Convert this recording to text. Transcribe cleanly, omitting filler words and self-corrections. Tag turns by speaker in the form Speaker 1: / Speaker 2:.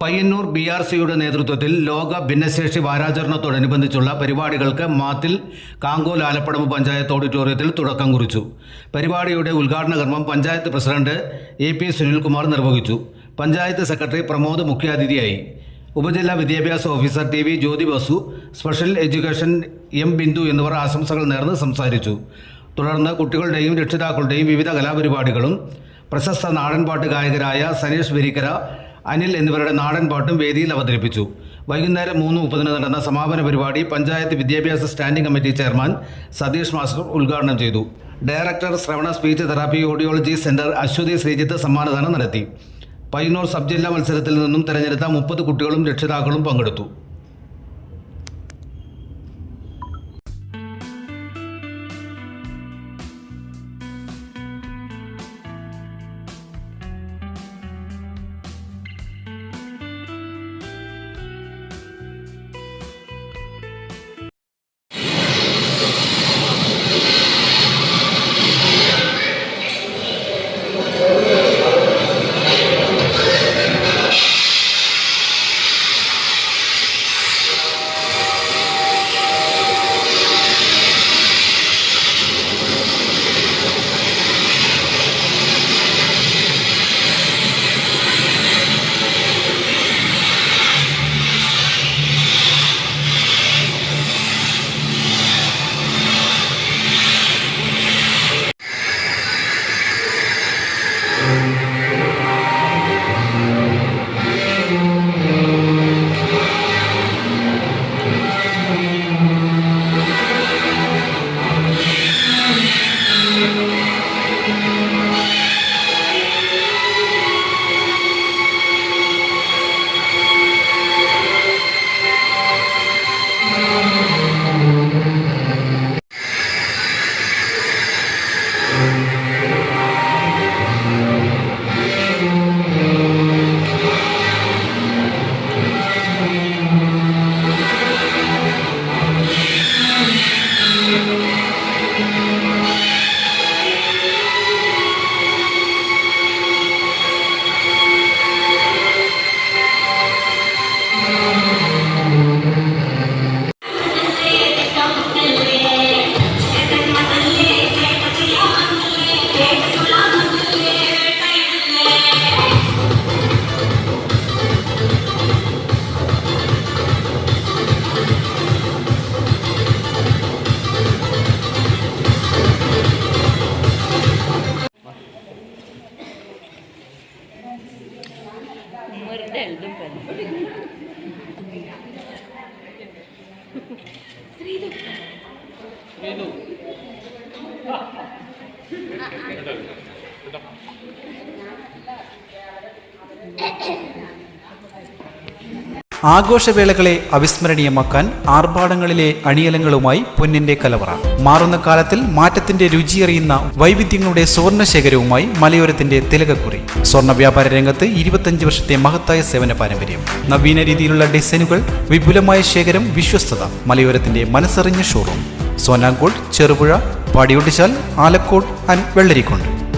Speaker 1: പയ്യന്നൂർ BRCയുടെ നേതൃത്വത്തിൽ ലോക ഭിന്നശേഷി വാരാചരണത്തോടനുബന്ധിച്ചുള്ള പരിപാടികൾക്ക് മാത്തിൽ കാങ്കോൽ ആലപ്പടമ്പ് പഞ്ചായത്ത് ഓഡിറ്റോറിയത്തിൽ തുടക്കം കുറിച്ചു. പരിപാടിയുടെ ഉദ്ഘാടന കർമ്മം പഞ്ചായത്ത് പ്രസിഡന്റ് AP സുനിൽകുമാർ നിർവഹിച്ചു. പഞ്ചായത്ത് സെക്രട്ടറി പ്രമോദ് മുഖ്യാതിഥിയായി. ഉപജില്ലാ വിദ്യാഭ്യാസ officer TV Jyothi Basu, special education M Bindu എന്നിവർ ആശംസകൾ നേർന്ന് സംസാരിച്ചു. തുടർന്ന് കുട്ടികളുടെയും രക്ഷിതാക്കളുടെയും വിവിധ കലാപരിപാടികളും പ്രശസ്ത നാടൻപാട്ട് ഗായകരായ സനീഷ് വെരിക്കര, അനിൽ എന്നിവരുടെ നാടൻപാട്ടും വേദിയിൽ അവതരിപ്പിച്ചു. വൈകുന്നേരം 3:30 നടന്ന സമാപന പരിപാടി പഞ്ചായത്ത് വിദ്യാഭ്യാസ standing committee chairman Satheesh master ഉദ്ഘാടനം ചെയ്തു. Director Shravana speech therapy audiology centre Aswathi Sreejith സമ്മാനദാനം നടത്തി. പയ്യന്നൂർ സബ് ജില്ലാ മത്സരത്തിൽ നിന്നും തെരഞ്ഞെടുത്ത 30 കുട്ടികളും രക്ഷിതാക്കളും പങ്കെടുത്തു.
Speaker 2: ആഘോഷവേളകളെ അവിസ്മരണീയമാക്കാൻ ആർഭാടങ്ങളിലെ അണിയലങ്ങളുമായി പൊന്നിന്റെ കലവറ. മാറുന്ന കാലത്തിൽ മാറ്റത്തിന്റെ രുചിയറിയുന്ന വൈവിധ്യങ്ങളുടെ സ്വർണ്ണശേഖരവുമായി മലയോരത്തിന്റെ തിലകക്കുറി. സ്വർണ്ണ വ്യാപാര രംഗത്ത് 25 വർഷത്തെ മഹത്തായ സേവന പാരമ്പര്യം. നവീന രീതിയിലുള്ള ഡിസൈനുകൾ, വിപുലമായ ശേഖരം, വിശ്വസ്തത. മലയോരത്തിന്റെ മനസ്സറിഞ്ഞ ഷോറൂം. സോനാങ്കോട്, ചെറുപുഴ, പാടിയൊട്ടിച്ചാൽ, ആലക്കോട് ആൻഡ് വെള്ളരിക്കുണ്ട്.